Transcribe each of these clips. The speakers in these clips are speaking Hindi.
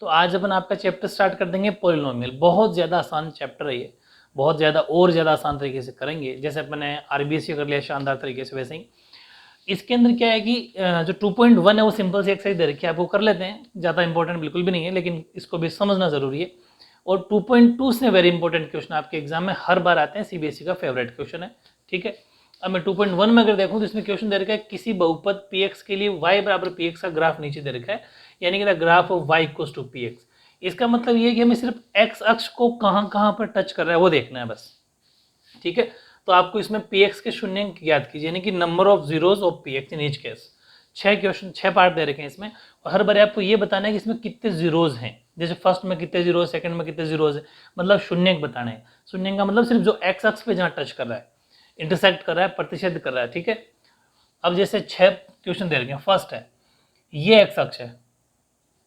तो आज अपन आपका चैप्टर स्टार्ट कर देंगे पॉलिनोमियल। बहुत ज़्यादा आसान चैप्टर है ये, बहुत ज़्यादा और ज़्यादा आसान तरीके से करेंगे। जैसे अपन ने आरबीएससी कर लिया शानदार तरीके से, वैसे ही इसके अंदर क्या है कि जो 2.1 है वो सिंपल सी एक्सरसाइज दे रखी है, आपको कर लेते हैं, ज़्यादा इंपॉर्टेंट बिल्कुल भी नहीं है, लेकिन इसको भी समझना जरूरी है। और 2.2 से वेरी इंपॉर्टेंट क्वेश्चन आपके एग्जाम में हर बार आते हैं, सीबीएसई का फेवरेट क्वेश्चन है, ठीक है। अब मैं 2.1 में अगर देखूं तो इसमें क्वेश्चन दे रखा है किसी बहुपद px के लिए y बराबर px का ग्राफ नीचे दे रखा है, यानी कि the graph of y equals to px। इसका मतलब ये है कि हमें सिर्फ x अक्ष को कहां कहां पर टच कर रहा है वो देखना है बस, ठीक है। तो आपको इसमें px के शून्य याद कीजिए, यानी कि number of zeros of px in each case. 6 question 6 part दे रखे हैं इसमें, और हर बार आपको ये बताना है कि इसमें कितने जीरोज हैं। जैसे फर्स्ट में कितने जीरो, सेकंड में कितने जीरोज है, मतलब शून्य बताना है। शून्य का मतलब सिर्फ जो एक्स अक्ष पे जहां टच कर रहा है, इंटरसेक्ट कर रहा है, प्रतिच्छेद कर रहा है, ठीक है। अब जैसे 6 क्वेश्चन दे रखे हैं, फर्स्ट है ये एक्स अक्ष है,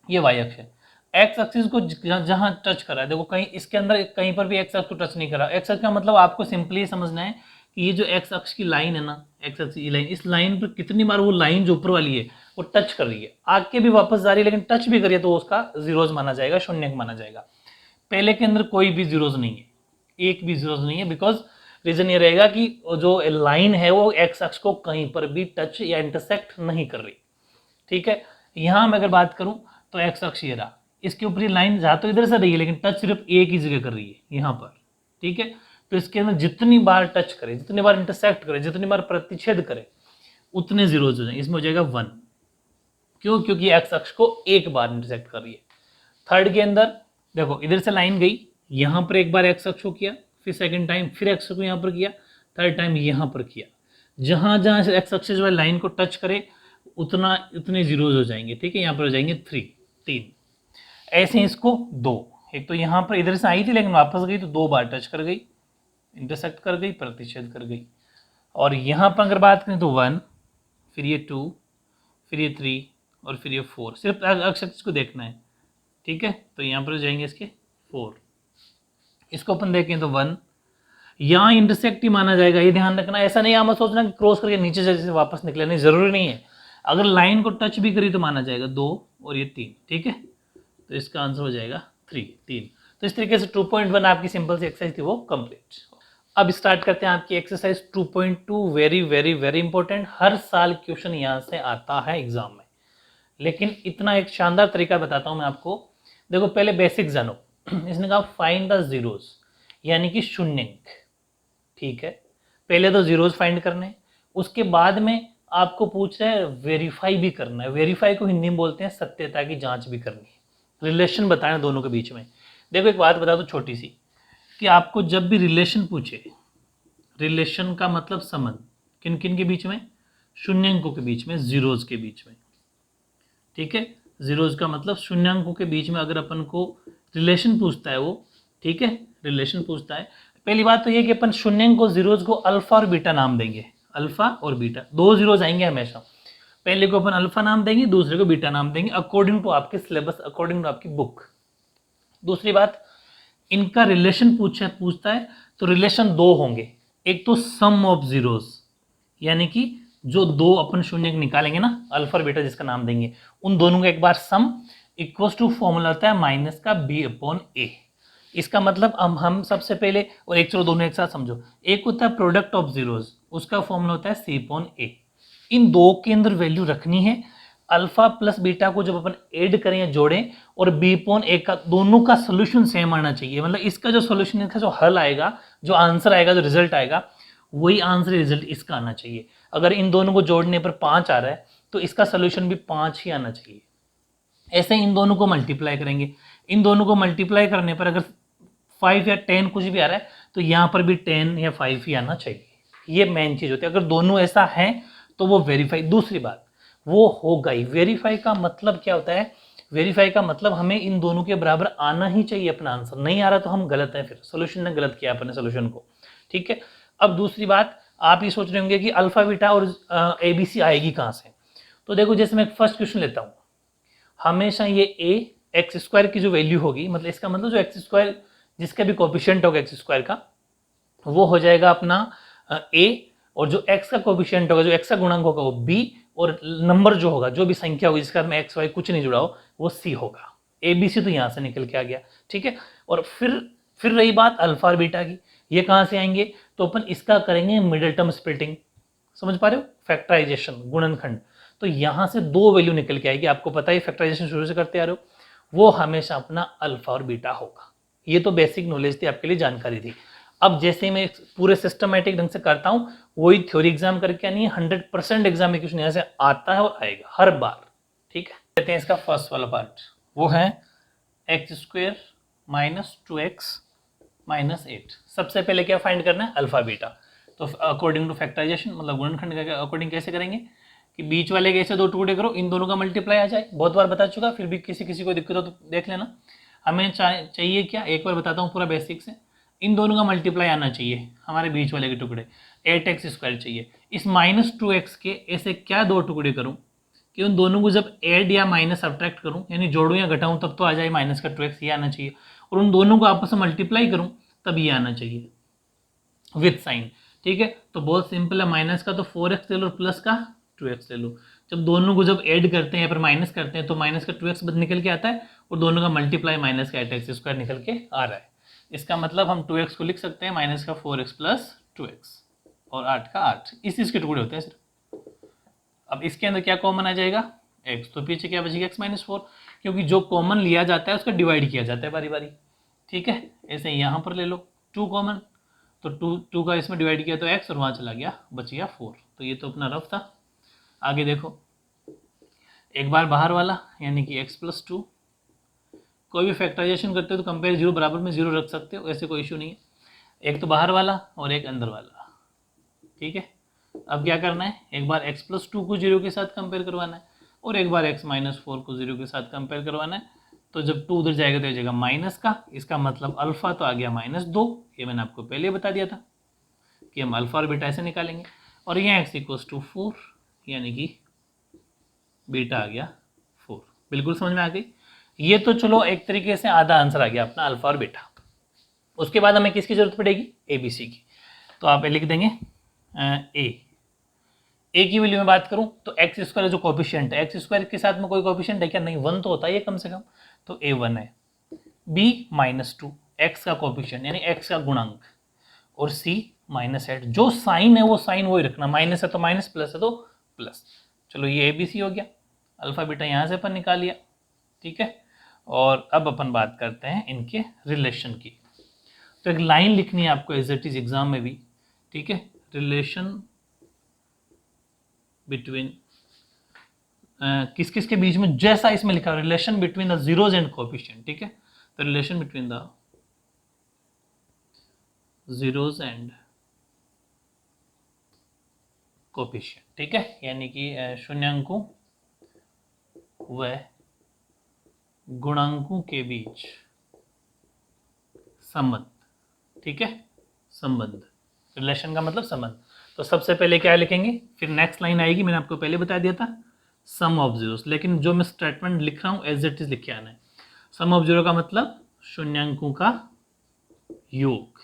ये वाई अक्ष है। एक्स एक्सिस को जहां टच कर रहा है, देखो कहीं इसके अंदर कहीं पर भी एक्स अक्ष को टच नहीं कर रहा। एक्स अक्ष का मतलब आपको सिंपली समझना है कि ये जो एक्स अक्ष की लाइन है ना, एक्स अक्ष की लाइन, इस लाइन पर कितनी बार वो लाइन जो ऊपर वाली है वो टच कर रही है, आगे भी वापस जा रही है, लेकिन टच भी करिए तो उसका जीरोज माना जाएगा, शून्य माना जाएगा। पहले के अंदर कोई भी जीरोज नहीं है, एक भी जीरोज नहीं है, बिकॉज रीजन ये रहेगा कि जो लाइन है वो एक्स अक्ष को कहीं पर भी टच या इंटरसेक्ट नहीं कर रही, ठीक है। यहां मैं अगर बात करूं तो एक्स अक्ष ये रहा, इसके ऊपर लाइन जा तो इधर से रही है, लेकिन टच सिर्फ एक ही जगह कर रही है, यहाँ पर, ठीक है। तो इसके अंदर जितनी बार टच करे, जितनी बार इंटरसेक्ट करे, जितनी बार प्रतिच्छेद करे, उतने जीरोज हो जाएंगे। इसमें हो जाएगा 1, क्यों? क्योंकि एक्स अक्ष को एक बार इंटरसेक्ट कर रही है। थर्ड के अंदर देखो इधर से लाइन गई, यहां पर एक बार एक्स अक्ष को किया, फिर सेकंड टाइम फिर एक्स को यहां पर किया, थर्ड टाइम यहां पर किया। जहां जहां से एक्स अक्ष जो है लाइन को टच करे उतने जीरोज हो जाएंगे, ठीक है। यहाँ पर हो जाएंगे 3। ऐसे इसको 2, एक तो यहाँ पर इधर से आई थी लेकिन वापस गई तो 2 बार टच कर गई, इंटरसेक्ट कर गई, प्रतिच्छेद कर गई। और यहाँ पर अगर बात करें तो 1, फिर ये 2, फिर ये 3 और फिर ये 4। सिर्फ अक्ष को देखना है, ठीक है। तो यहाँ पर हो जाएंगे इसके 4। इसको अपन देखें तो 1, यहाँ इंटरसेक्ट ही माना जाएगा, ये ध्यान रखना। ऐसा नहीं आप सोचना कि क्रॉस करके नीचे जैसे वापस निकले, नहीं, जरूरी नहीं है। अगर लाइन को टच भी करी तो माना जाएगा 2 और ये 3, ठीक है। तो इसका आंसर हो जाएगा 3। तो इस तरीके से 2.1 आपकी सिंपल सी एक्सरसाइज थी वो कंप्लीट। अब स्टार्ट करते हैं आपकी exercise 2.2। Very very very important, हर साल क्वेश्चन यहाँ से आता है एग्जाम में, लेकिन इतना एक शानदार तरीका बताता हूँ मैं आपको। देखो पहले बेसिक जानो। इसने कहा फाइंड द जीरोज, यानी कि शून्यंक, ठीक है। पहले तो जीरोज फाइंड करने, उसके बाद में आपको पूछ रहे हैं वेरीफाई भी करना है। वेरीफाई को हिंदी में बोलते हैं सत्यता की जांच भी करनी है, रिलेशन बताना दोनों के बीच में। देखो एक बात बता दो छोटी सी, कि आपको जब भी रिलेशन पूछे, रिलेशन का मतलब संबंध किन किन के बीच में, शून्यंकों के बीच में, जीरोज के बीच में, ठीक है। जीरोज का मतलब शून्यंकों के बीच में अगर अपन को रिलेशन पूछता है वो, ठीक है, रिलेशन पूछता है। पहली बात तो ये कि अपन शून्यंक को, जीरोज को अल्फा और बीटा नाम देंगे। अल्फा और बीटा, 2 जीरोज आएंगे हमेशा। पहले को अपन अल्फा नाम देंगे, दूसरे को बीटा नाम देंगे, अकॉर्डिंग टू आपके सिलेबस, अकॉर्डिंग टू आपकी बुक। दूसरी बात, इनका रिलेशन पूछता है तो रिलेशन 2 होंगे। एक तो सम ऑफ जीरोज, यानी कि जो 2 अपन शून्य निकालेंगे ना, अल्फा और बीटा जिसका नाम देंगे, उन दोनों का एक बार सम इक्वल्स टू फॉर्मूला होता है माइनस का b/a। इसका मतलब हम सबसे पहले, और एक चलो दोनों एक साथ समझो, एक होता है प्रोडक्ट ऑफ जीरोज, उसका फॉर्मूला होता है c/a। इन 2 के अंदर वैल्यू रखनी है। अल्फा प्लस बीटा को जब अपन ऐड करें या जोड़ें, और b/a का दोनों का सोल्यूशन सेम आना चाहिए। मतलब इसका जो सोल्यूशन, इसका जो हल आएगा, जो आंसर आएगा, जो रिजल्ट आएगा, वही आंसर रिजल्ट इसका आना चाहिए। अगर इन दोनों को जोड़ने पर 5 आ रहा है तो इसका सोल्यूशन भी 5 ही आना चाहिए। ऐसे इन दोनों को मल्टीप्लाई करेंगे, इन दोनों को मल्टीप्लाई करने पर अगर 5 या 10 कुछ भी आ रहा है तो यहाँ पर भी 10 या 5 ही आना चाहिए। ये मेन चीज होती है। अगर दोनों ऐसा है तो वो वेरीफाई। दूसरी बात, वो होगा ही। वेरीफाई का मतलब क्या होता है? वेरीफाई का मतलब हमें इन दोनों के बराबर आना ही चाहिए अपना आंसर। नहीं आ रहा तो हम गलत है, फिर सोल्यूशन ने गलत किया अपने सोल्यूशन को, ठीक है। अब दूसरी बात, आप ये सोच रहे होंगे कि अल्फा बीटा और एबीसी आएगी कहाँ से। तो देखो जैसे मैं फर्स्ट क्वेश्चन लेता हूँ, हमेशा ये ए एक्स स्क्वायर की जो वैल्यू होगी, मतलब इसका मतलब जो एक्स स्क्वायर जिसका भी कोफिशिएंट होगा एक्स स्क्वायर का, वो हो जाएगा अपना ए, और जो एक्स का कोफिशिएंट होगा, जो एक्स का गुणांक होगा वो बी, और नंबर जो होगा, जो भी संख्या होगी जिसका में एक्स वाई कुछ नहीं जुड़ा हो, वो सी होगा। ABC तो यहाँ से निकल के आ गया, ठीक है। और फिर रही बात अल्फा और बीटा की, ये कहाँ से आएंगे, तो अपन इसका करेंगे मिडिल टर्म स्प्लिटिंग, समझ पा रहे हो, फैक्टराइजेशन, गुणनखंड। तो यहाँ से दो वैल्यू निकल के आएगी, आपको पता है फैक्टराइजेशन शुरू से करते आ रहे हो, वो हमेशा अपना अल्फा और बीटा होगा। ये तो बेसिक नॉलेज थी, आपके लिए जानकारी थी। अब जैसे मैं पूरे सिस्टमेटिक ढंग से करता हूँ, वही थ्योरी एग्जाम करके नहीं है, 100% एग्जामिनेशन यहाँ से आता है और आएगा हर बार, ठीक है। कहते हैं इसका फर्स्ट वाला पार्ट, वो है x² माइनस 2x माइनस 8। सबसे पहले क्या फाइंड करना है, अल्फा बीटा। तो अकॉर्डिंग टू फैक्टराइजेशन, मतलब गुणनखंड के अकॉर्डिंग कैसे करेंगे कि बीच वाले के ऐसे दो टुकड़े करो, इन दोनों का मल्टीप्लाई आ जाए। बहुत बार बता चुका, फिर भी किसी किसी को दिक्कत हो तो देख लेना। हमें चाहिए क्या, एक बार बताता हूँ पूरा बेसिक से, इन दोनों का मल्टीप्लाई आना चाहिए हमारे बीच वाले के टुकड़े, 8x² चाहिए। इस माइनस 2x के ऐसे क्या दो टुकड़े करूँ कि उन दोनों को जब ऐड या माइनस सब्ट्रैक्ट करूं, यानी जोड़ूं या घटाऊं, तब तो आ जाए माइनस का 2x, ये आना चाहिए। और उन दोनों को आपस में मल्टीप्लाई करूं तब ये आना चाहिए विथ साइन, ठीक है। तो बहुत सिंपल है, माइनस का तो 4x ले लो, प्लस का 2x ले लो। जब दोनों को जब ऐड करते हैं या फिर माइनस करते हैं तो माइनस का 2x निकल के आता है और दोनों का मल्टीप्लाई माइनस का 8x² निकल के आ रहा है। इसका मतलब हम 2x को लिख सकते हैं माइनस का 4x प्लस 2x और 8 का 8, इस चीज के टुकड़े होते हैं सिर्फ। अब इसके अंदर क्या कॉमन आ जाएगा, x, तो पीछे क्या बचेगा x-4, क्योंकि जो कॉमन लिया जाता है उसका डिवाइड किया जाता है बारी बारी, ठीक है। ऐसे यहाँ पर ले लो 2 कॉमन, तो 2 का इसमें डिवाइड किया तो x और वहाँ चला गया, बच गया 4। तो ये तो अपना रफ था। आगे देखो, एक बार बाहर वाला यानी कि x+2, कोई भी फैक्टराइजेशन करते हो तो कंपेयर 0 बराबर में 0 रख सकते हो, ऐसे कोई इशू नहीं है। एक तो बाहर वाला और एक अंदर वाला, ठीक है। अब क्या करना है, एक बार x+2 को 0 के साथ कंपेयर करवाना है और एक बार x-4 को 0 के साथ कंपेयर करवाना है। तो जब 2 उधर जाएगा तो जाएगा माइनस का, इसका मतलब अल्फा तो आ गया -2। ये मैंने आपको पहले बता दिया था कि हम अल्फा और बीटा ऐसे निकालेंगे। और यहाँ x=4 यानी कि बीटा आ गया 4। बिल्कुल समझ में आ गई। ये तो चलो एक तरीके से आधा आंसर आ गया अपना अल्फा और बीटा। उसके बाद हमें किसकी जरूरत पड़ेगी, ABC की। तो आप लिख देंगे ए की वैल्यू में बात करूं तो x² जो कोफिशिएंट है, x² के साथ में कोई कोफिशिएंट है क्या, नहीं, 1 तो होता है ये कम से कम, तो A1 है। B -2 x का कोफिशिएंट यानी x का गुणांक, और C -8, जो साइन है वो साइन वही रखना, माइनस है तो माइनस, प्लस है तो प्लस। चलो ये ABC हो गया, अल्फा बीटा यहाँ से अपन निकाल लिया, ठीक है। और अब अपन बात करते हैं इनके रिलेशन की। तो एक लाइन लिखनी है आपको एज इट इज एग्जाम में भी, ठीक है, रिलेशन बिटवीन किस किस के बीच में, जैसा इसमें लिखा है relation between the zeros and coefficient, ठीक है। तो relation between the zeros and coefficient, ठीक है, यानी कि शून्याङ्कों व गुणांकों के बीच संबंध, ठीक है, संबंध, रिलेशन का मतलब संबंध। तो सबसे पहले क्या लिखेंगे, फिर नेक्स्ट लाइन आएगी, मैंने आपको पहले बता दिया था सम ऑफ जीरोस, लेकिन जो मैं स्टेटमेंट लिख रहा हूँ एज इट इज लिख के आना है। सम ऑफ जीरो का मतलब शून्याङ्कों का योग,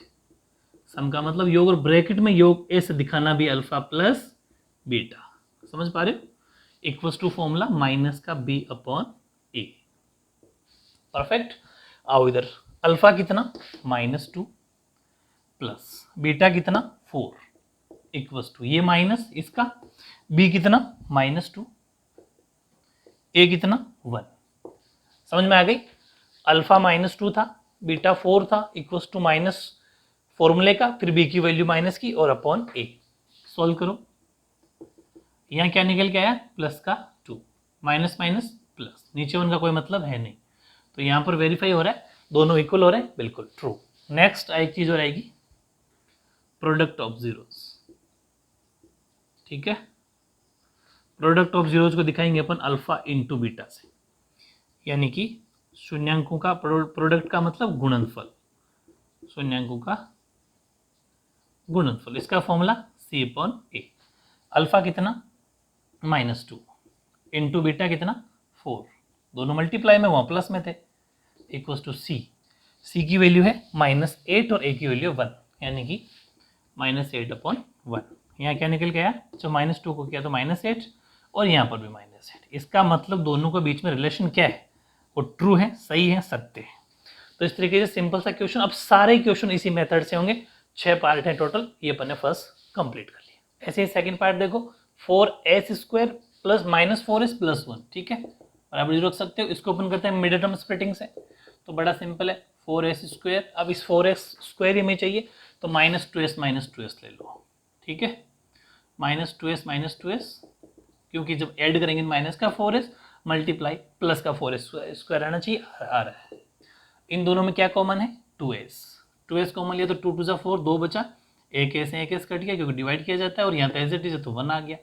सम का मतलब योग, और ब्रैकेट में योग ऐसे दिखाना भी अल्फा प्लस बीटा, समझ पा रहे हो, इक्वल्स टू फॉर्मूला माइनस का B/A। परफेक्ट। आओ इधर, अल्फा कितना -2 प्लस बीटा कितना 4 इक्वल्स टू, ये माइनस इसका, B कितना -2, A कितना 1। समझ में आ गई, अल्फा -2 था, बीटा 4 था, इक्वल्स टू माइनस फॉर्मूले का, फिर B की वैल्यू माइनस की और अपॉन A। सॉल्व करो, यहाँ क्या निकल के आया, प्लस का 2, माइनस माइनस प्लस, नीचे उनका कोई मतलब है नहीं, तो यहाँ पर वेरीफाई हो रहा है, दोनों इक्वल हो रहे हैं, बिल्कुल ट्रू। नेक्स्ट एक चीज और आएगी, प्रोडक्ट ऑफ जीरोस, ठीक है। प्रोडक्ट ऑफ जीरोस को दिखाएंगे अपन अल्फा इंटू बीटा से, यानी कि शून्याङ्कों का प्रोडक्ट का मतलब गुणनफल, शून्याङ्कों का गुणनफल, इसका फॉर्मूला C/A। अल्फा कितना -2 इंटू बीटा कितना 4, दोनों मल्टीप्लाई में वहाँ प्लस में थे, इक्वल्स टू C की वैल्यू है -8 और A की वैल्यू 1, यानी कि -8/1। यहाँ क्या निकल गया, जब -2 को किया तो -8 और यहाँ पर भी -8। इसका मतलब दोनों के बीच में रिलेशन क्या है, वो ट्रू है, सही है, सत्य है। तो इस तरीके से सिंपल सा क्वेश्चन। अब सारे क्वेश्चन इसी मेथड से होंगे, 6 पार्ट हैं टोटल, ये अपन ने फर्स्ट कंप्लीट कर लिया। ऐसे ही सेकंड पार्ट देखो, 4s² प्लस -4s प्लस 1, ठीक है, बराबर 0 रख सकते हो। इसको अपन करते हैं मिड टर्म स्प्लिटिंग से, तो बड़ा सिंपल है, 4s²। अब इस 4s² ही में चाहिए तो -2s ले लो, ठीक है, -2s क्योंकि जब ऐड करेंगे माइनस का 4s मल्टीप्लाई प्लस का 4s² आना चाहिए, आ रहा है। इन दोनों में क्या कॉमन है, 2s कॉमन लिया तो 2 2 4, 2 बचा, एक s है, एक s कट गया क्योंकि डिवाइड किया जाता है, और यहाँ पे एज इट इज तो 1 आ गया।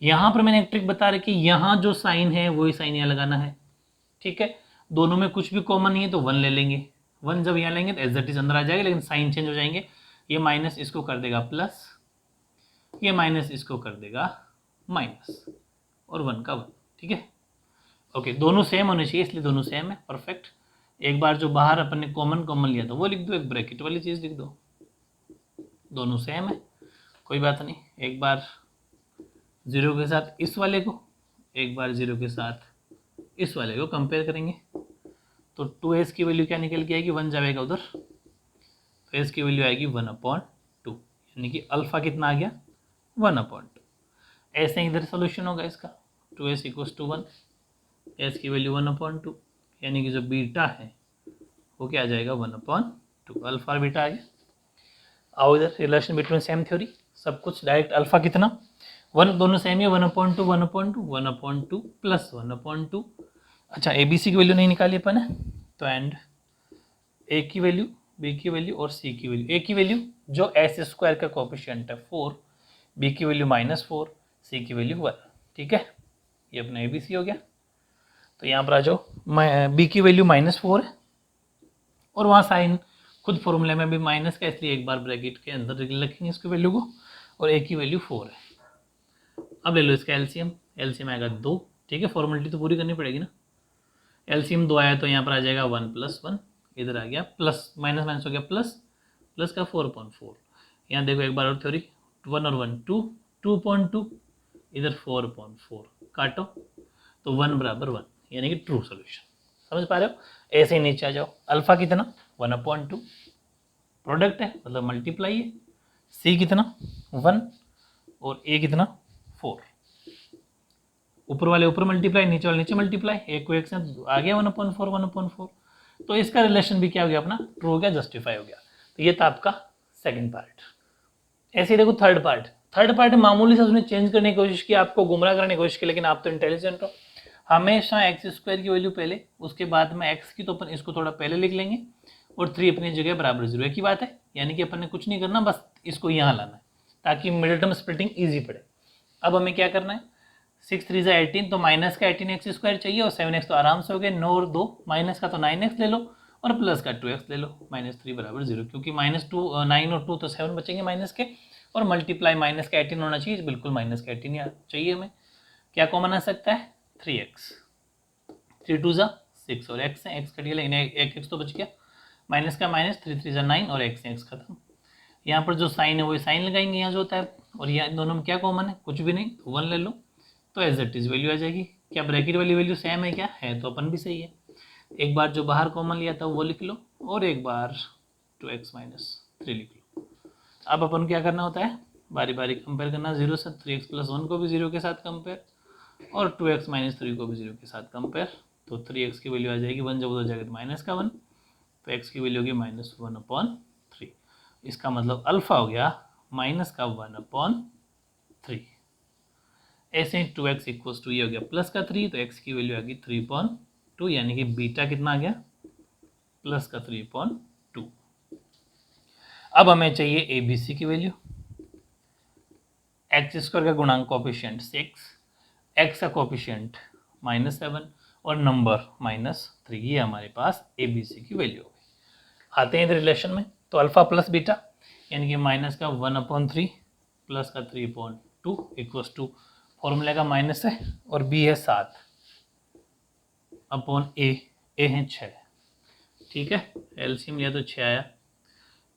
यहाँ पर मैंने एक ट्रिक बता रखी, यहाँ जो साइन है वही साइन यहाँ लगाना है, ठीक है। दोनों में कुछ भी कॉमन नहीं है तो 1 ले लेंगे, 1 जब यहाँ लेंगे तो एज इट इज अंदर आ जाएगा, लेकिन साइन चेंज हो जाएंगे। ये माइनस इसको कर देगा प्लस, ये माइनस इसको कर देगा माइनस, और 1 का 1, ठीक है। ओके, दोनों सेम होने चाहिए, इसलिए दोनों सेम है, परफेक्ट। एक बार जो बाहर अपन ने कॉमन लिया था वो लिख दो, एक ब्रैकेट वाली चीज़ लिख दो, दोनों सेम है, कोई बात नहीं। एक बार 0 के साथ इस वाले को, एक बार 0 के साथ इस वाले को कंपेयर करेंगे, तो 2s की वैल्यू क्या निकल के आएगी, 1 जाएगा उधर, तो s की वैल्यू आएगी 1/2, यानी कि अल्फा कितना आ गया, 1/2। ऐसे इधर सोल्यूशन होगा इसका, 2s = 1, s की वैल्यू 1/2, यानी कि जो बीटा है वो क्या आ जाएगा, 1/2, अल्फा और बीटा आ गया। आओ इधर, रिलेशन बिटवीन सेम थ्योरी, सब कुछ डायरेक्ट, अल्फा कितना 1, दोनों सेम है, 1/2 1/2 प्लस 1/2। अच्छा, ए बी सी की वैल्यू नहीं निकाली अपन है, तो एंड ए की वैल्यू, बी की वैल्यू और सी की वैल्यू। ए की वैल्यू जो s² का कोफिशिएंट है 4, बी की वैल्यू -4, सी की वैल्यू 1, ठीक है, ये अपना ए बी सी हो गया। तो यहाँ पर आ जाओ, बी की वैल्यू -4 है, और वहाँ साइन खुद फॉर्मूले में भी माइनस का, इसलिए एक बार ब्रैकेट के अंदर रखेंगे इसकी वैल्यू को, और ए की वैल्यू 4 है। अब ले लो इसका एलसीएम, एलसीएम आएगा 2, ठीक है, फॉर्मेलिटी तो पूरी करनी पड़ेगी ना। एलसीएम 2 आया तो यहाँ पर आ जाएगा 1 + 1, इधर आ गया प्लस, माइनस माइनस हो गया प्लस, प्लस का 4/4। यहाँ देखो एक बार और थ्योरी, 1 और 1 2, 2/2, इधर 4/4, काटो तो 1 = 1, यानी कि ट्रू सोल्यूशन। समझ पा रहे हो, ऐसे ही नीचे आ जाओ, अल्फा कितना 1/2, प्रोडक्ट है मतलब मल्टीप्लाई है, सी कितना 1, और ए कितना 4, ऊपर वाले ऊपर मल्टीप्लाई, नीचे वाले नीचे मल्टीप्लाई, एक को एक से आ गया 1/4 1/4, तो इसका रिलेशन भी क्या हो गया अपना, ट्रू हो गया, जस्टिफाई हो गया। तो ये था आपका सेकंड पार्ट। ऐसे ही देखो थर्ड पार्ट मामूली से उसने चेंज करने की कोशिश की, आपको गुमराह करने की कोशिश की, लेकिन आप तो इंटेलिजेंट हो। हमेशा x² की वैल्यू पहले, उसके बाद में x की, तो अपन इसको थोड़ा पहले लिख लेंगे, और 3 अपनी जगह बराबर 0, एक ही बात है, यानी कि अपन ने कुछ नहीं करना, बस इसको यहाँ लाना है ताकि मिडिल टर्म स्प्लिटिंग ईजी पड़े। अब हमें क्या करना है, 6 3 = 18, तो माइनस का 18x² चाहिए, और 7x तो आराम से हो गए, 9 और 2 माइनस का तो 9x ले लो, और प्लस का 2x ले लो, -3 = 0, क्योंकि -2 9 और 2 तो 7 बचेंगे माइनस के, और मल्टीप्लाई माइनस का 18 होना चाहिए, बिल्कुल माइनस का 18 चाहिए हमें। क्या कॉमन आ सकता है, 3x, 3 2 = 6, और x है, x कट गया, लेकिन एक x तो बच गया, माइनस का माइनस, 3 3 = 9, और x है, x खत्म। यहाँ पर जो साइन है वही साइन लगाएंगे यहाँ जो होता है, और यहाँ दोनों में क्या कॉमन है, कुछ भी नहीं, तो 1 ले लो, तो एज इट इज वैल्यू आ जाएगी। क्या ब्रैकेट वाली वैल्यू सेम है, क्या है, तो अपन भी सही है। एक बार जो बाहर कॉमन लिया था वो लिख लो, और एक बार 2x - 3 लिख लो। अब अपन क्या करना होता है, बारी बारी कंपेयर करना, 0 से 3x + 1 को भी 0 के साथ कंपेयर, और 2x - 3 को भी 0 के साथ कंपेयर। तो 3x की वैल्यू आ जाएगी 1, जब उधर जाएगा तो माइनस का 1, तो x की वैल्यू होगी -1/3। इसका मतलब अल्फा हो गया माइनस का 1/3। ऐसे ही 2x = ये हो गया प्लस का 3, तो x की वैल्यू आ गई 3/2, यानी कि बीटा कितना आ गया, प्लस का 3/2। अब हमें चाहिए ए बी सी की वैल्यू, x² का गुणांक कोफिशिएंट 6, x का कोफिशिएंट -7, और नंबर -3, ये हमारे पास ए बी सी की वैल्यू हो गई। आते हैं इधर रिलेशन में, तो अल्फा प्लस बीटा, यानी कि माइनस का 1/3 प्लस का 3/2 इक्वल्स टू, फॉर्मूले का माइनस है, और बी है 7 अपॉन ए है 6, ठीक है, एलसीएम लिया तो 6 आया,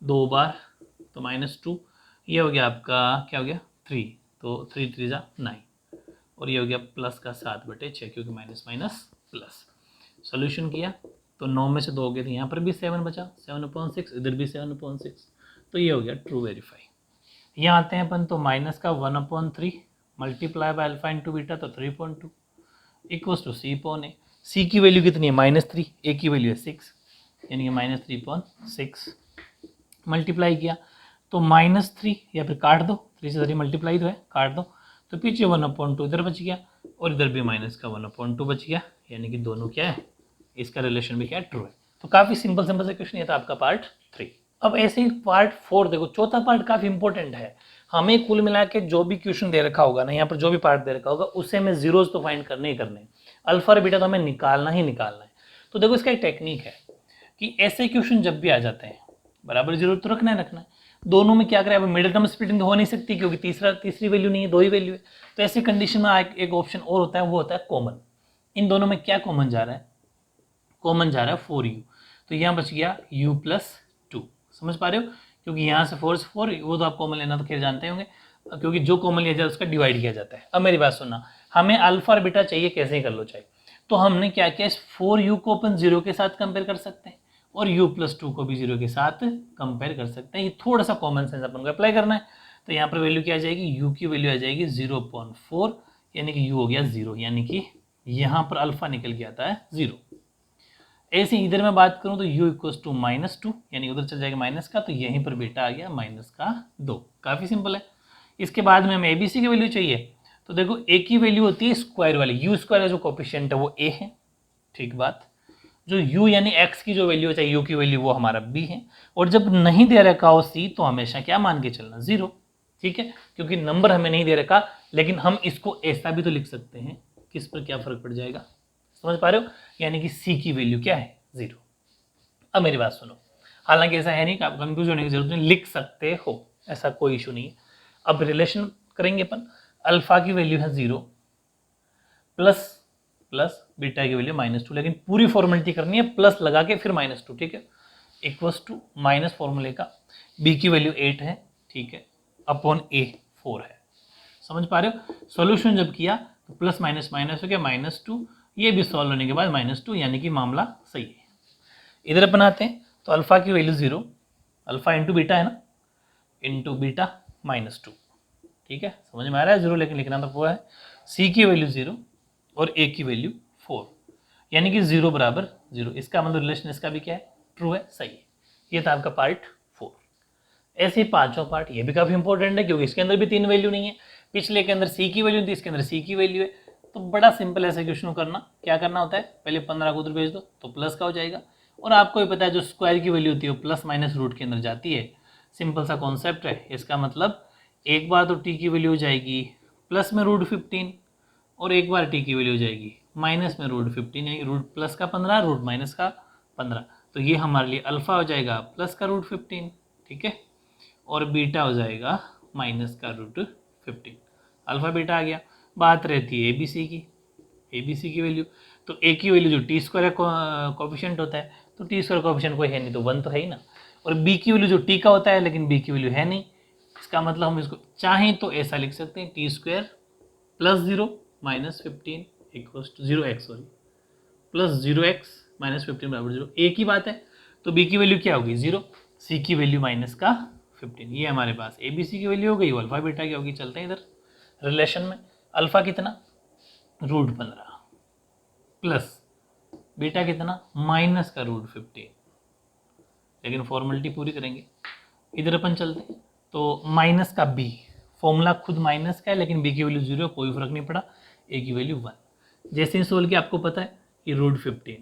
2 बार तो -2, ये हो गया आपका क्या हो गया 3, तो 3 3 = 9, और ये हो गया प्लस का 7/6, क्योंकि माइनस माइनस प्लस। सोल्यूशन किया तो 9 में से 2 हो गए थे, यहाँ पर भी 7 बचा, 7/6, इधर भी 7/6, तो ये हो गया ट्रू वेरीफाई। यहाँ आते हैं अपन तो माइनस का 1/3 multiply by alpha into beta तो 3.2 इक्वल्स टू C/A। C की वैल्यू कितनी है -3, A की वैल्यू है 6, यानी कि -3.6 मल्टीप्लाई किया तो -3 या फिर काट दो, 3 से 3 मल्टीप्लाई तो है, काट दो तो पीछे 1/2 इधर बच गया और इधर भी माइनस का 1/2 बच गया, यानी कि दोनों क्या है, इसका रिलेशन भी क्या है, ट्रू है। तो काफ़ी सिंपल सिंपल से क्वेश्चन ये था आपका पार्ट 3। अब ऐसे ही पार्ट 4 देखो, चौथा पार्ट काफ़ी इंपॉर्टेंट है। हमें कुल मिला के जो भी क्वेश्चन दे रखा होगा ना, यहाँ पर जो भी पार्ट दे रखा होगा उससे हमें जीरोज तो फाइंड करने ही करने हैं, अल्फा और बीटा तो हमें निकालना ही निकालना है। तो देखो इसका एक टेक्निक है कि ऐसे क्वेश्चन जब भी आ जाते हैं बराबर जीरो तो रखना है, दोनों में क्या करें, अब मिडिल टर्म स्प्लिटिंग तो हो नहीं सकती क्योंकि तीसरी वैल्यू नहीं है, 2 ही वैल्यू है। तो ऐसी कंडीशन में एक ऑप्शन और होता है, वो होता है कॉमन। इन दोनों में क्या कॉमन जा रहा है, कॉमन जा रहा है 4u, तो यहाँ बच गया u+2। समझ पा रहे हो, क्योंकि यहाँ से 4 से 4, वो तो आप कॉमन लेना तो खैर जानते होंगे, क्योंकि जो कॉमन लिया जाए उसका डिवाइड किया जाता है। अब मेरी बात सुनना, हमें अल्फा और बीटा चाहिए, कैसे ही कर लो चाहिए, तो हमने क्या किया, इस 4u को अपन 0 के साथ कंपेयर कर सकते हैं और u+2 को भी 0 के साथ कंपेयर कर सकते हैं। ये थोड़ा सा कॉमन सेंस अपन को अप्लाई करना है। तो यहाँ पर वैल्यू क्या आ जाएगी, u की वैल्यू आ जाएगी 0.4, यानी कि u हो गया 0, यानी कि यहाँ पर अल्फा निकल के आता है 0। ऐसे इधर मैं बात करूँ तो u = -2, यानी उधर चल जाएगा माइनस का, तो यहीं पर बीटा आ गया -2। काफ़ी सिंपल है। इसके बाद में हमें ABC की वैल्यू चाहिए, तो देखो A की वैल्यू होती है स्क्वायर वाली, u स्क्वायर का जो कोफिशिएंट है वो A है, ठीक बात। जो u यानी x की जो वैल्यू चाहिए, u की वैल्यू वो हमारा B है, और जब नहीं दे रखा हो C तो हमेशा क्या मान के चलना, 0, ठीक है, क्योंकि नंबर हमें नहीं दे रखा। लेकिन हम इसको ऐसा भी तो लिख सकते हैं, किस पर क्या फर्क पड़ जाएगा, समझ पा रहे हो, यानी कि C की वैल्यू क्या है, 0। अब मेरी बात सुनो, हालांकि ऐसा है नहीं कि आप कंफ्यूज होने की जरूरत नहीं, लिख सकते हो, ऐसा कोई इशू नहीं है। अब रिलेशन करेंगे अपन, अल्फा की वैल्यू है 0 प्लस बीटा की वैल्यू -2, लेकिन पूरी फॉर्मेलिटी करनी है, प्लस लगा के फिर -2, ठीक है, इक्वल्स टू माइनस फॉर्मूले का b की वैल्यू 8 है, ठीक है, अपॉन a 4 है। समझ पा रहे हो, सॉल्यूशन जब किया तो प्लस माइनस माइनस हो गया -2, ये भी सॉल्व होने के बाद -2, यानी कि मामला सही है। इधर अपन आते हैं तो अल्फा की वैल्यू 0, अल्फा इंटू बीटा है ना, इंटू बीटा -2, ठीक है, समझ में आ रहा है, 0 लेकिन लिखना तो पूरा है। c की वैल्यू 0 और a की वैल्यू 4, यानी कि 0 बराबर 0, इसका मतलब रिलेशन इसका भी क्या है, ट्रू है, सही है। ये था आपका पार्ट 4। ऐसे ही पांचों पार्ट, ये भी काफ़ी इंपॉर्टेंट है क्योंकि इसके अंदर भी 3 वैल्यू नहीं है, पिछले के अंदर c की वैल्यू थी, इसके अंदर c की वैल्यू है। तो बड़ा सिंपल ऐसे क्वेश्चन करना, क्या करना होता है, पहले 15 को उधर भेज दो तो प्लस का हो जाएगा, और आपको भी पता है जो स्क्वायर की वैल्यू होती है वो प्लस माइनस रूट के अंदर जाती है। सिंपल सा कॉन्सेप्ट है, इसका मतलब एक बार तो t की वैल्यू हो जाएगी प्लस में √15 और एक बार t की वैल्यू हो जाएगी माइनस में √15, यानी रूट प्लस का 15 रूट माइनस का 15। तो ये हमारे लिए अल्फा हो जाएगा प्लस का √15, ठीक है, और बीटा हो जाएगा माइनस का √15। अल्फा बीटा आ गया। बात रहती है ABC की, ABC की वैल्यू, तो A की वैल्यू जो t² कोफिशिएंट होता है, तो t² कोफिशिएंट कोई है नहीं तो 1 तो है ही ना, और B की वैल्यू जो t का होता है, लेकिन B की वैल्यू है नहीं, इसका मतलब हम इसको चाहें तो ऐसा लिख सकते हैं, t² + 0 - 15 = 0x, sorry, plus 0x -15 बराबर 0, A की बात है, तो B की वैल्यू क्या होगी 0, C की वैल्यू -15, ये हमारे पास ABC की वैल्यू हो गई, अल्फा बीटा की होगी। चलते हैं इधर रिलेशन में, अल्फा कितना √15 प्लस बीटा कितना माइनस का √15, लेकिन फॉर्मेलिटी पूरी करेंगे। इधर अपन चलते हैं तो माइनस का b, फॉर्मूला खुद माइनस का है लेकिन b की वैल्यू 0, कोई फर्क नहीं पड़ा, a की वैल्यू 1। जैसे ही सोल्व किया आपको पता है कि √15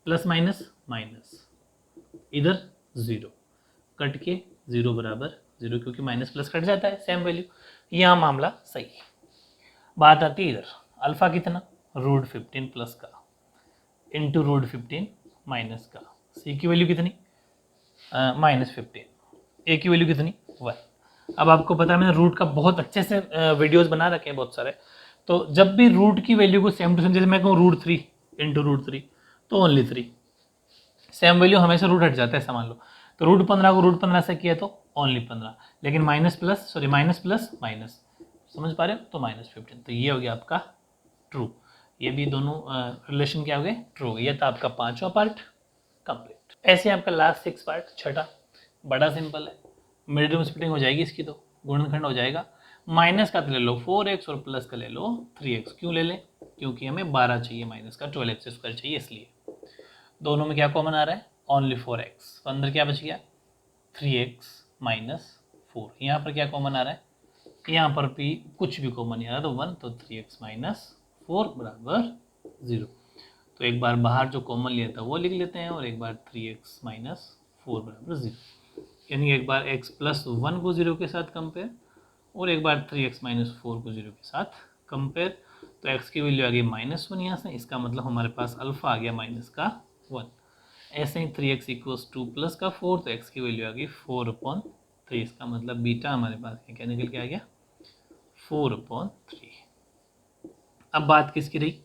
प्लस माइनस माइनस, इधर 0 कट के 0 बराबर 0, क्योंकि माइनस प्लस कट जाता है, सेम वैल्यू, यहाँ मामला सही है। बात आती है इधर, अल्फा कितना √15 प्लस का इंटू √15 माइनस का, c की वैल्यू कितनी -15, a की वैल्यू कितनी 1। अब आपको पता है मैंने रूट का बहुत अच्छे से वीडियोस बना रखे हैं बहुत सारे, तो जब भी रूट की वैल्यू को सेम टू सेम, जैसे मैं कहूँ √3 इंटू √3 तो ओनली 3, सेम वैल्यू हमेशा रूट हट जाता है, ऐसा मान लो। तो √15 को √15 से किया तो ओनली 15, लेकिन माइनस प्लस माइनस, समझ पा रहे हो, तो -15, तो ये हो गया आपका ट्रू। ये भी दोनों रिलेशन क्या हो गए, ट्रू हो गए। ये था आपका पांचवा पार्ट कंप्लीट। ऐसे आपका लास्ट 6 पार्ट, छठा बड़ा सिंपल है, मिड टर्म स्प्लिटिंग हो जाएगी इसकी, तो गुणनखंड हो जाएगा। माइनस का तो ले लो 4x और प्लस का ले लो 3x। क्यों ले लें, क्योंकि हमें 12 चाहिए, माइनस का 12x² चाहिए, इसलिए दोनों में क्या कॉमन आ रहा है, ओनली 4x। तो अंदर क्या बच गया 3x माइनस 4। यहाँ पर क्या कॉमन आ रहा है, यहाँ पर भी कुछ भी कॉमन नहीं आ रहा, तो 1, तो 3x माइनस 4 बराबर 0। तो एक बार बाहर जो कॉमन लिया था वो लिख लेते हैं, और एक बार 3x माइनस 4 बराबर 0, यानी एक बार x प्लस 1 को 0 के साथ कंपेयर, और एक बार 3x माइनस 4 को 0 के साथ कंपेयर। तो x की वैल्यू आ गई -1 यहाँ से, इसका मतलब हमारे पास अल्फा आ गया माइनस का 1। ऐसे ही 3x इक्वल्स 2 प्लस का 4, तो x की वैल्यू आ गई 4/3, इसका मतलब बीटा हमारे पास क्या निकल के आ गया 4/3। अब बात किसकी रही,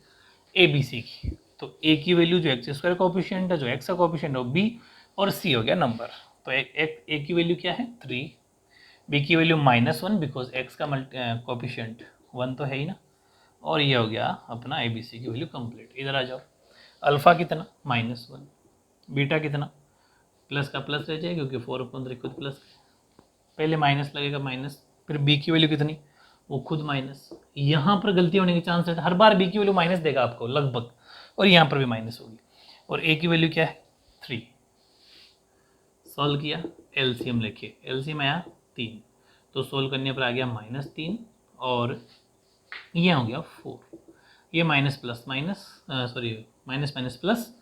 ए बी सी की। तो a की वैल्यू जो x² कोएफिशिएंट है, जो x का कोएफिशिएंट है वो b, और c हो गया नंबर। तो a की वैल्यू क्या है 3, b की वैल्यू -1 बिकॉज x का कोएफिशिएंट 1 तो है ही ना, और ये हो गया अपना ए बी सी की वैल्यू कंप्लीट। इधर आ जाओ, अल्फा कितना -1, बीटा कितना प्लस का प्लस रह जाएगा क्योंकि 4/3 खुद प्लस, पहले माइनस लगेगा माइनस, फिर b की वैल्यू कितनी, वो खुद माइनस। यहाँ पर गलती होने के चांस है, हर बार b की वैल्यू माइनस देगा आपको लगभग, और यहाँ पर भी माइनस होगी। और a की वैल्यू क्या है 3, सॉल्व किया, एलसीएम लेके, एलसीएम आया 3, तो सोल्व करने पर आ गया -3, और ये हो गया 4। ये minus plus minus, sorry minus minus plus,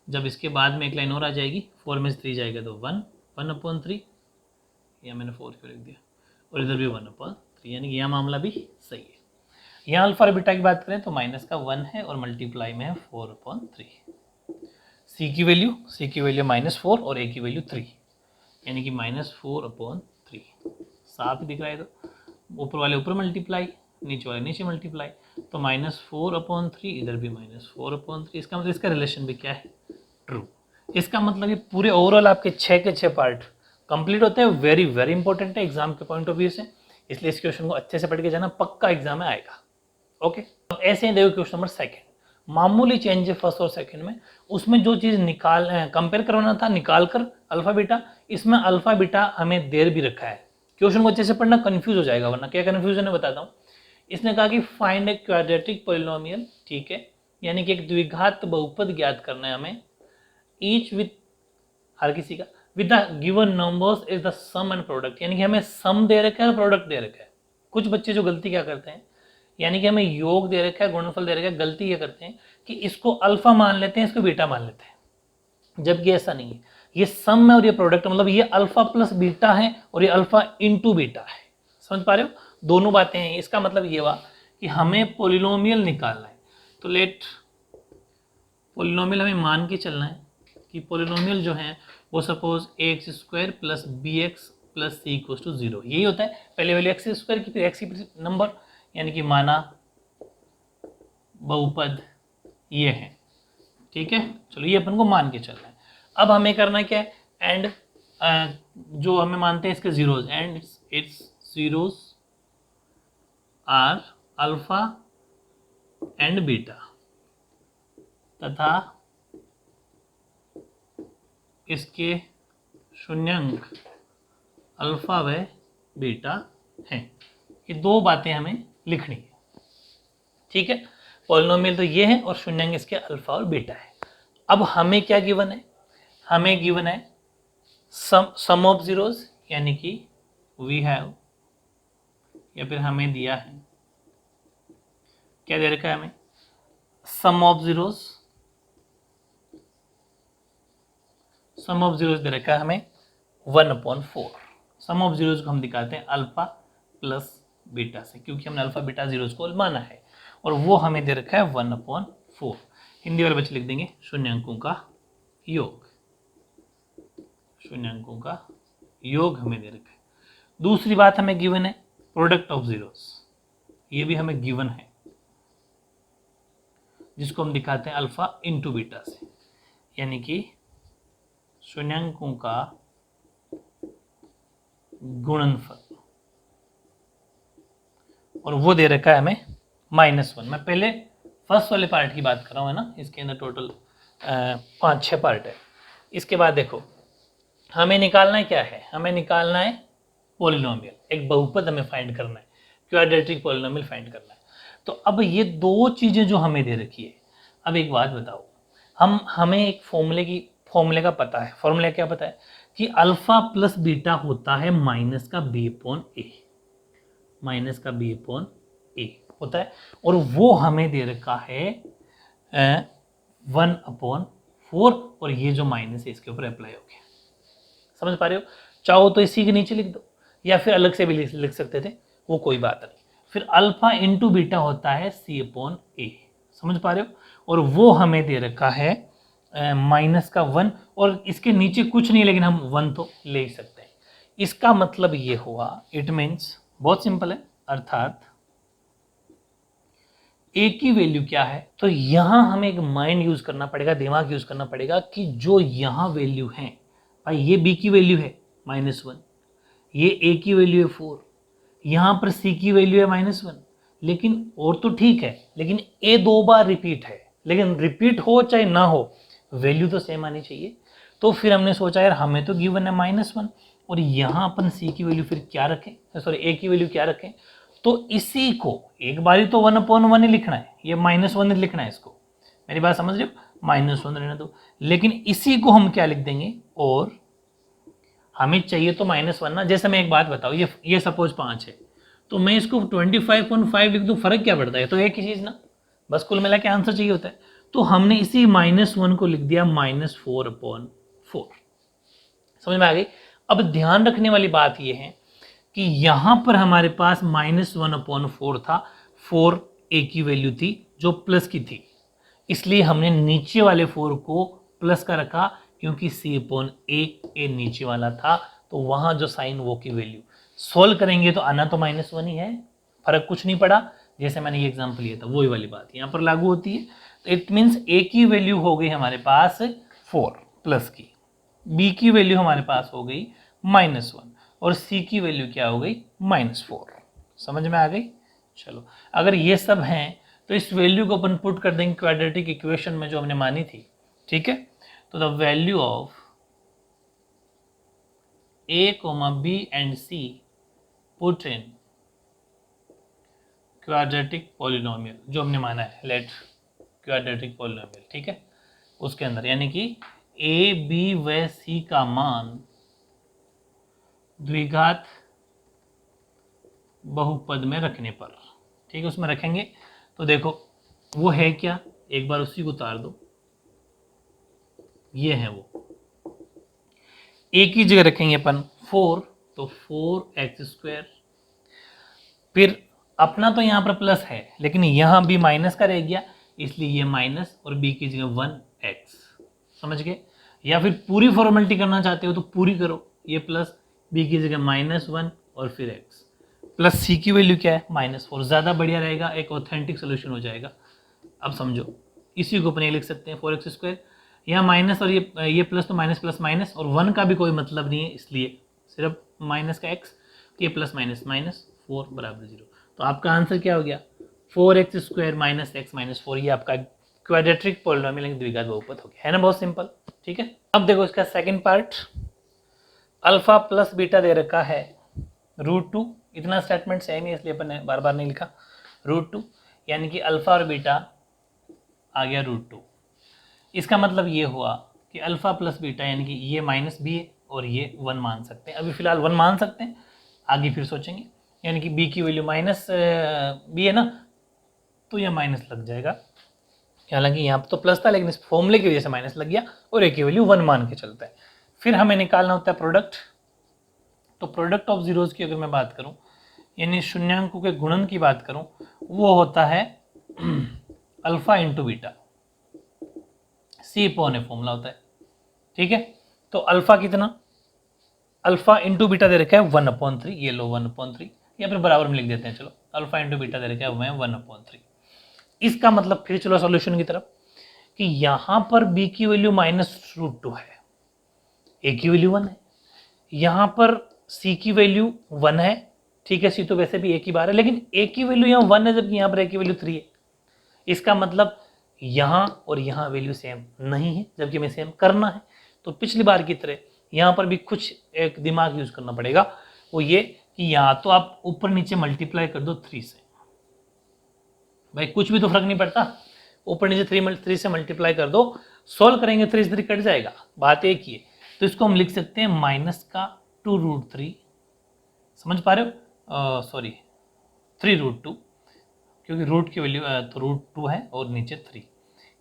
जब इसके बाद में एक लाइन और आ जाएगी, 4 में से 3 जाएगा तो 1/3, या मैंने 4 क्यों लिख दिया, और इधर भी 1/3, यानी कि यह मामला भी सही है। यहाँ अल्फा और बीटा की बात करें तो माइनस का 1 है और मल्टीप्लाई में है 4/3। सी की वैल्यू -4 और ए की वैल्यू 3, यानी कि -4/3। साफ ही दिख रहा है, तो ऊपर वाले ऊपर मल्टीप्लाई, नीचे वाले नीचे मल्टीप्लाई, तो -4/3, इधर भी -4/3। इसका मतलब इसका रिलेशन भी क्या है, ट्रू। इसका मतलब ये पूरे ओवरऑल आपके 6 के 6 पार्ट कंप्लीट होते हैं। वेरी वेरी इंपॉर्टेंट है एग्जाम के पॉइंट ऑफ व्यू से, इसलिए इस क्वेश्चन को अच्छे से पढ़ के जाना, पक्का एग्जाम में आएगा। ओके, अब ऐसे ही देखो क्वेश्चन नंबर 2, मामूली चेंज है फर्स्ट और सेकंड में, उसमें जो चीज निकाल कंपेयर करवाना था निकाल कर अल्फा बीटा, इसमें अल्फा बीटा हमें देर भी रखा है। क्वेश्चन को अच्छे से पढ़ना, कंफ्यूज हो जाएगा वरना। क्या कन्फ्यूजन है बताता हूँ। इसने कहा कि फाइंड ए क्वाड्रेटिक पॉलिनोमियल, ठीक है, यानी कि एक द्विघात बहुपद ज्ञात करना है हमें, ईच विद, हर किसी का, with the given numbers is the sum and product, यानी कि हमें सम दे रखा है और प्रोडक्ट दे रखा है। कुछ बच्चे जो गलती क्या करते हैं, यानी कि हमें योग दे रखा है, गुणनफल दे रखा है, गलती ये करते हैं कि इसको अल्फा मान लेते हैं, इसको बीटा मान लेते हैं, जबकि ऐसा नहीं है। ये सम है और ये प्रोडक्ट, मतलब ये अल्फा प्लस बीटा है और ये अल्फा इंटू बीटा है। समझ पा रहे हो, दोनों बातें हैं। इसका मतलब ये हुआ कि हमें पोलिनोमियल निकालना है, तो लेट पोलिनोमियल हमें मान के चलना है कि पोलिनोमियल जो है वो suppose ax² plus bx plus c equals to 0, यही होता है। पहले वैल्यू x² की, फिर x की नंबर, यानी कि माना बहुपद ये है, ठीक है। चलो ये अपन को मान के चलना है। अब हमें करना क्या है, एंड जो हमें मानते हैं इसके zeros, and its zeros are alpha and beta, तथा इसके शून्यंक अल्फा व बीटा हैं। ये दो बातें हमें लिखनी है, ठीक है। पॉलिनोमियल तो ये है और शून्यंक इसके अल्फा और बीटा है। अब हमें क्या गिवन है, हमें गिवन है सम ऑफ जीरोज, यानी कि वी हैव, या फिर हमें दिया है, क्या दे रखा है हमें, sum of zeros, sum of zeros दे रखा है हमें 1/4। सम ऑफ जीरोज को हम दिखाते हैं अल्फा प्लस बीटा से, क्योंकि हमने अल्फा बीटा जीरोज को माना है, और वो हमें दे रखा है 1/4। हिंदी वाले बच्चे लिख देंगे शून्यंकों का योग, शून्यंकों का योग हमें दे रखा है। दूसरी बात हमें गिवन है प्रोडक्ट ऑफ जीरोस, ये भी हमें गिवन है, जिसको हम दिखाते हैं अल्फा इंटू बीटा से, यानी कि शून्यंकों का गुणनफल, और वो दे रखा है हमें -1। मैं पहले फर्स्ट वाले पार्ट की बात कर रहा हूँ, है ना। इसके अंदर टोटल 5-6 पार्ट है। इसके बाद देखो हमें निकालना है क्या है, हमें निकालना है पॉलिनोमियल, एक बहुपद हमें फाइंड करना है, क्वाड्रेटिक पॉलिनोमियल फाइंड करना है। तो अब ये दो चीज़ें जो हमें दे रखी है, अब एक बात बताओ, हमें एक फॉर्मूले का पता है। फॉर्मूला क्या पता है कि अल्फा प्लस बीटा होता है माइनस का बी अपॉन ए, माइनस का बी अपॉन ए होता है, और वो हमें दे रखा है 1/4, और ये जो माइनस है इसके ऊपर अप्लाई हो गया। समझ पा रहे हो? चाहो तो इसी के नीचे लिख दो, या फिर अलग से भी लिख सकते थे, वो कोई बात नहीं। फिर अल्फा इंटू बीटा होता है सी अपॉन ए, समझ पा रहे हो? और वो हमें दे रखा है माइनस का 1, और इसके नीचे कुछ नहीं, लेकिन हम 1 तो ले ही सकते हैं। इसका मतलब ये हुआ, इट मीन्स बहुत सिंपल है, अर्थात ए की वैल्यू क्या है। तो यहां हमें एक माइंड यूज करना पड़ेगा, दिमाग यूज करना पड़ेगा कि जो यहां वैल्यू है, भाई ये बी की वैल्यू है -1, ये ए की वैल्यू है 4, यहां पर सी की वैल्यू है -1, लेकिन और तो ठीक है, लेकिन ए 2 बार रिपीट है, लेकिन रिपीट हो चाहे ना हो वैल्यू तो सेम आनी चाहिए। तो फिर हमने सोचा यार हमें तो गिवन है -1, और यहां अपन सी की वैल्यू फिर क्या रखें, सॉरी ए की वैल्यू क्या रखें। तो इसी को एक बारी तो 1/1 ही लिखना है, ये -1 लिखना है इसको, मेरी बात समझ रहे हो, -1 रहने दो। लेकिन इसी को हम क्या लिख देंगे, और हमें चाहिए तो -1 ना। जैसे मैं एक बात बताऊँ, ये सपोज 5 है, तो मैं इसको 25.5 लिख दूँ, फर्क क्या पड़ता है, तो एक ही चीज़ ना, बस कुल मिला के आंसर चाहिए होता है। तो हमने इसी -1 को लिख दिया -4/4। समझ में आ गई? अब ध्यान रखने वाली बात यह है कि यहां पर हमारे पास -1/4 था, 4 ए की वैल्यू थी जो प्लस की थी, इसलिए हमने नीचे वाले 4 को प्लस का रखा, क्योंकि C/A नीचे वाला था, तो वहां जो साइन वो की वैल्यू सोल्व करेंगे तो आना तो -1 ही है, फर्क कुछ नहीं पड़ा। जैसे मैंने ये एग्जांपल लिया था वही वाली बात यहाँ पर लागू होती है। तो इट मीन्स ए की वैल्यू हो गई हमारे पास 4 प्लस की, बी की वैल्यू हमारे पास हो गई -1, और सी की वैल्यू क्या हो गई -4। समझ में आ गई? चलो, अगर ये सब हैं तो इस वैल्यू को अपन पुट कर देंगे क्वाड्रेटिक इक्वेशन में जो हमने मानी थी, ठीक है। तो the value of a, b and c put in quadratic polynomial, जो हमने माना है लेट क्वाड्रेटिक पॉलिनोमियल, ठीक है, उसके अंदर, यानी कि a, b व c का मान द्विघात बहुपद में रखने पर, ठीक है, उसमें रखेंगे। तो देखो वो है क्या, एक बार उसी को उतार दो, ये है वो, एक ही जगह रखेंगे अपन 4, तो 4x², फिर अपना तो यहाँ पर प्लस है, लेकिन यहाँ भी माइनस का रह गया, इसलिए ये माइनस, और b की जगह 1x, समझ गए। या फिर पूरी फॉर्मेलिटी करना चाहते हो तो पूरी करो, ये प्लस, b की जगह -1 और फिर x, प्लस c की वैल्यू क्या है -4, ज़्यादा बढ़िया रहेगा, एक ऑथेंटिक सोल्यूशन हो जाएगा। अब समझो, इसी को अपने लिख सकते हैं 4x², यहाँ माइनस और ये प्लस, तो माइनस प्लस माइनस, और 1 का भी कोई मतलब नहीं है, इसलिए सिर्फ माइनस का x, ये प्लस माइनस -4 = 0। तो आपका आंसर क्या हो गया, 4x² - x - 4, ये आपका क्वाड्रेटिक पॉलिनोमियल द्विघात बहुपद हो गया, है ना, बहुत सिंपल, ठीक है। अब देखो इसका second part, alpha plus beta दे रखा है √2, इतना स्टेटमेंट सेम है इसलिए अपन ने बार बार नहीं लिखा, √2, यानी कि अल्फा और बीटा आ गया √2। इसका मतलब ये हुआ कि अल्फा प्लस बीटा, यानी कि ये -b है और ये 1 मान सकते हैं, अभी फिलहाल 1 मान सकते हैं, आगे फिर सोचेंगे। यानी कि b की वैल्यू -b है ना, तो यह माइनस लग जाएगा, हालांकि यहाँ पर तो प्लस था, लेकिन इस फॉर्मूले की वजह से माइनस लग गया, और a की वैल्यू 1 मान के चलता है। फिर हमें निकालना होता है प्रोडक्ट। तो प्रोडक्ट ऑफ जीरोज की अगर मैं बात करूं, यानी शून्यांकों के गुणन की बात करूं, वो होता है alpha into beta, C/A formula होता है, ठीक है। तो अल्फा कितना, अल्फा इंटू बीटा दे रखा है 1/3, ये लो 1/3, या फिर बराबर में लिख देते हैं, चलो, अल्फा इंटू बीटा दे रखा है 1/3। इसका मतलब फिर चलो सॉल्यूशन की तरफ, कि यहां पर b की वैल्यू -√2 है, a की वैल्यू 1 है, यहां पर c की वैल्यू 1 है, ठीक है, c तो वैसे भी a की बार है, लेकिन a की वैल्यू यहाँ 1 है, जबकि यहाँ पर a की वैल्यू 3 है, इसका मतलब यहाँ और यहाँ वैल्यू सेम नहीं है, जबकि हमें सेम करना है। तो पिछली बार की तरह यहाँ पर भी कुछ एक दिमाग यूज करना पड़ेगा, वो ये कि यहाँ तो आप ऊपर नीचे मल्टीप्लाई कर दो 3 से, भाई कुछ भी तो फर्क नहीं पड़ता, ऊपर नीचे 3 से मल्टीप्लाई कर दो, सोल्व करेंगे 3 से 3 कट जाएगा, बात एक ही है। तो इसको हम लिख सकते हैं माइनस का 2√3, समझ पा रहे हो, सॉरी 3√2, क्योंकि रूट की वैल्यू तो √2 है और नीचे 3,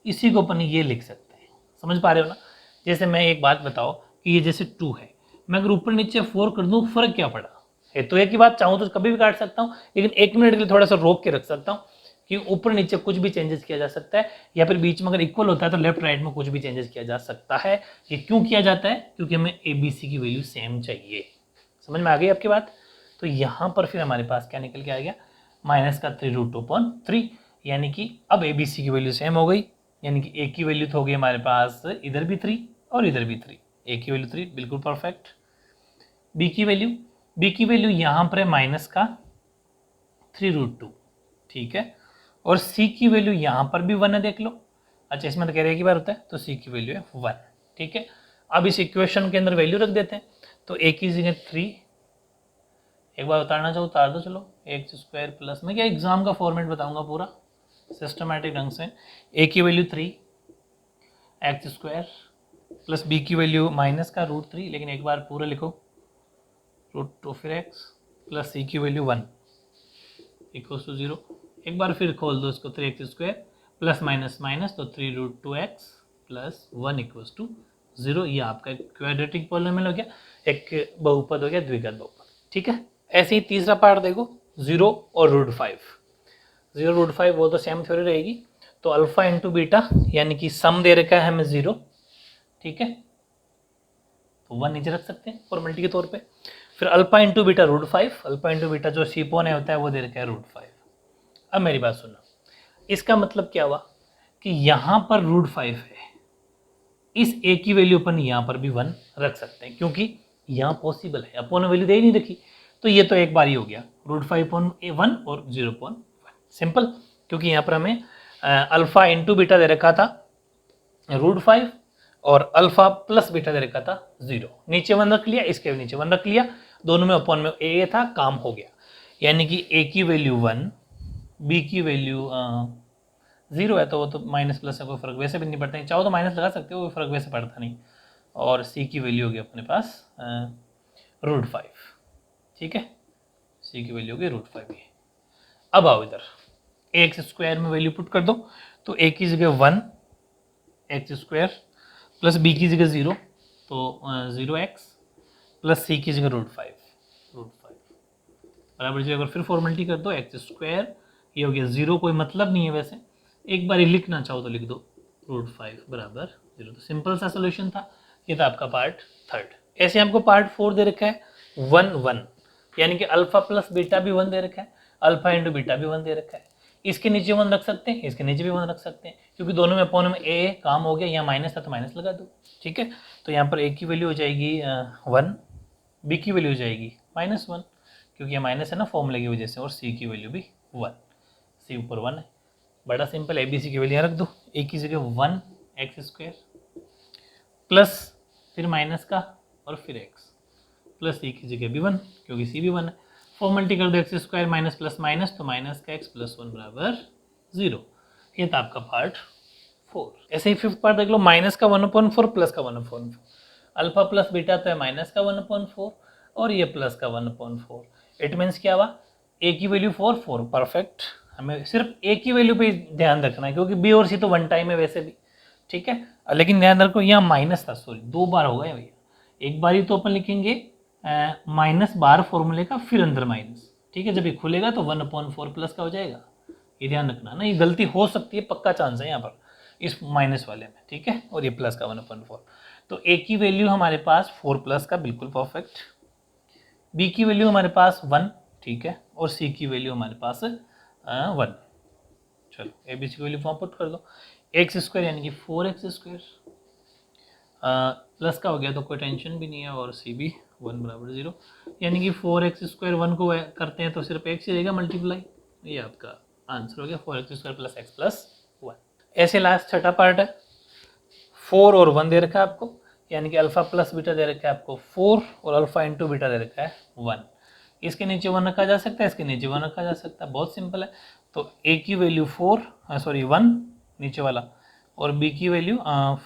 इसी को अपन ये लिख सकते हैं, समझ पा रहे हो ना। जैसे मैं एक बात बताओ कि ये जैसे 2 है, मैं अगर ऊपर नीचे 4 कर दूं, फर्क क्या पड़ा है, तो एक ही बात, चाहूँ तो कभी भी काट सकता हूँ, लेकिन 1 मिनट के लिए थोड़ा सा रोक के रख सकता हूँ कि ऊपर नीचे कुछ भी चेंजेस किया जा सकता है, या फिर बीच में अगर इक्वल होता है तो लेफ्ट राइट में कुछ भी चेंजेस किया जा सकता है। ये क्यों किया जाता है, क्योंकि हमें ABC की वैल्यू सेम चाहिए। समझ में आ गई आपकी बात। तो यहाँ पर फिर हमारे पास क्या निकल के आ गया, माइनस का 3√2/3, यानी कि अब ABC की वैल्यू सेम हो गई, यानी कि A की वैल्यू तो हो गई हमारे पास इधर भी 3 और इधर भी 3, A की वैल्यू 3 बिल्कुल परफेक्ट। B की वैल्यू यहाँ पर है माइनस का 3√2, ठीक है, और C की वैल्यू यहाँ पर भी 1 है, देख लो। अच्छा, इसमें तो कह रहे हैं कि बार होता है, तो C की वैल्यू है 1, ठीक है। अब इस इक्वेशन के अंदर वैल्यू रख देते हैं, तो A की जगह 3, एक बार उतारना चाहो उतार दो, चलो x² प्लस, मैं क्या एग्जाम का फॉर्मेट बताऊंगा पूरा सिस्टमैटिक ढंग से। A की वैल्यू 3 x² प्लस B की वैल्यू माइनस का √3, लेकिन एक बार पूरा लिखो √2 फिर x प्लस C की वैल्यू 1 इक्वल्स टू 0। एक बार फिर खोल दो इसको, 3x² प्लस माइनस माइनस, तो 3√2x प्लस 1 इक्वल्स टू 0। ये आपका एक क्वाड्रेटिक पॉलिनोमियल हो गया, एक बहुपद हो गया, द्विघात बहुपद, ठीक है। ऐसे ही तीसरा पार्ट देखो, 0 और √5, 0 √5 वो तो सेम थ्योरी रहेगी। तो अल्फा इंटू बीटा, यानी कि सम दे रखा है हमें 0, ठीक है, तो 1 नीचे रख सकते हैं फॉर्मेलिटी के तौर पे। फिर alpha into beta √5, alpha into beta जो सीपोन है होता है वो दे रखा है √5। अब मेरी बात सुनो, इसका मतलब क्या हुआ कि यहाँ पर √5 है, इस A की वैल्यू अपन यहाँ पर भी 1 रख सकते हैं, क्योंकि यहाँ पॉसिबल है, अपन वैल्यू दे ही नहीं रखी, तो ये तो एक बार ही हो गया √5/1 और 0/1, सिंपल। क्योंकि यहाँ पर हमें अल्फा इंटू बीटा दे रखा था √5 और अल्फा प्लस बीटा दे रखा था 0, नीचे 1 रख लिया, इसके नीचे 1 रख लिया, दोनों में अपॉन में A था, काम हो गया। यानी कि A की वैल्यू 1, B की वैल्यू 0 है, तो वो तो माइनस प्लस से कोई फर्क वैसे भी नहीं पड़ता है, चाहो तो माइनस लगा सकते हो, कोई फर्क वैसे पड़ता नहीं। और C की वैल्यू होगी अपने पास √5, ठीक है, C की वैल्यू होगी √5 ये। अब आओ इधर, x² में वैल्यू पुट कर दो, तो A की जगह 1 x² प्लस B की जगह 0, तो 0x प्लस C की जगह √5 बराबर जी। अगर फिर फॉर्मेलिटी कर दो, x², ये हो गया 0, कोई मतलब नहीं है वैसे, एक बार ही लिखना चाहो तो लिख दो √5 बराबर 0। तो सिंपल सा सोल्यूशन था, ये था आपका पार्ट 3। ऐसे आपको पार्ट 4 दे रखा है 1 1, यानी कि अल्फा प्लस बीटा भी 1 दे रखा है, अल्फा इंटू बीटा भी 1 दे रखा है। इसके नीचे 1 रख सकते हैं, इसके नीचे भी 1 रख सकते हैं, क्योंकि दोनों में अपॉन में A काम हो गया, यहाँ माइनस था तो माइनस लगा दो, ठीक है। तो यहाँ पर A की वैल्यू हो जाएगी 1, B की वैल्यू हो जाएगी -1, क्योंकि ये माइनस है ना फॉर्मूले की वजह से, और C की वैल्यू भी 1, C ऊपर 1 है, बड़ा सिंपल। ABC की वैल्यू यहाँ रख दो, A की जगह 1 x² प्लस फिर माइनस का और फिर x प्लस C की जगह भी 1, क्योंकि C भी 1 है। फॉर्मेलिटी कर दो, x² माइनस प्लस माइनस, तो माइनस का x प्लस 1 बराबर 0। ये था आपका पार्ट 4। ऐसे ही फिफ्थ पार्ट देख लो, माइनस का 1/4 प्लस का 1/4, अल्फा प्लस बीटा तो है माइनस का 1/4 और ये प्लस का 1/4। इट मीन्स क्या हुआ, A की वैल्यू 4 4 परफेक्ट, हमें सिर्फ A की वैल्यू पे ध्यान रखना है, क्योंकि B और C तो 1 टाइम है वैसे भी, ठीक है। लेकिन ध्यान रखो यहाँ माइनस था, सॉरी 2 बार हो गया भैया, एक बार ही तो अपन लिखेंगे माइनस बार फॉर्मूले का, फिर अंदर माइनस, ठीक है। जब ये खुलेगा तो 1/4 प्लस का हो जाएगा, ये ध्यान रखना ना, ये गलती हो सकती है, पक्का चांस है यहाँ पर इस माइनस वाले में, ठीक है। और ये प्लस का 1/4, तो A की वैल्यू हमारे पास 4 प्लस का बिल्कुल परफेक्ट, B की वैल्यू हमारे पास 1, ठीक है, और C की वैल्यू हमारे पास 1। चलो ABC की वैल्यू फॉर्म पुट कर दो, x² यानी कि 4x² प्लस का हो गया तो कोई टेंशन भी नहीं है, और C भी 1 बराबर 0, यानी कि 4x² 1 को करते हैं तो सिर्फ x ही रहेगा मल्टीप्लाई, ये आपका आंसर हो गया 4x² प्लस x प्लस ऐसे लास्ट छठा पार्ट है, 4 और 1 दे रखा है आपको, यानी कि अल्फा प्लस बीटा दे रखा है आपको 4 और अल्फा इंटू बीटा दे रखा है 1। इसके नीचे 1 रखा जा सकता है, इसके नीचे 1 रखा जा सकता है, बहुत सिंपल है। तो ए की वैल्यू 1 नीचे वाला, और बी की वैल्यू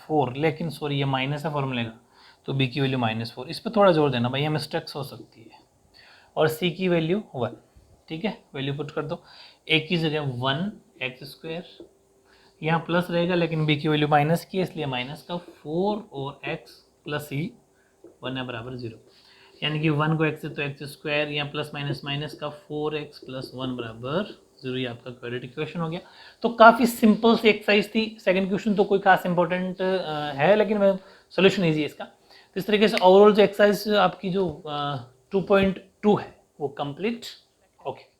4, लेकिन सॉरी ये माइनस है फॉर्मूले का, तो बी की वैल्यू -4। इस पर थोड़ा जोर देना भाई, ये मिस्टेक्स हो सकती है। और सी की वैल्यू 1, ठीक है, वैल्यू पुट कर दो। ए की जगह 1x², यहाँ प्लस रहेगा लेकिन बी की वैल्यू माइनस की है, इसलिए माइनस का 4 और x प्लस सी 1 है बराबर 0, यानी कि 1 को x से तो x², यहाँ प्लस माइनस माइनस का 4x प्लस 1 बराबर 0, ये आपका क्वाड्रेटिक इक्वेशन हो गया। तो काफ़ी सिंपल सी एक्सरसाइज थी। सेकंड क्वेश्चन तो कोई खास इंपॉर्टेंट है, लेकिन सोल्यूशन ईजी है इसका। तो इस तरीके से ओवरऑल जो एक्सरसाइज आपकी जो 2.2 है वो कंप्लीट। ओके।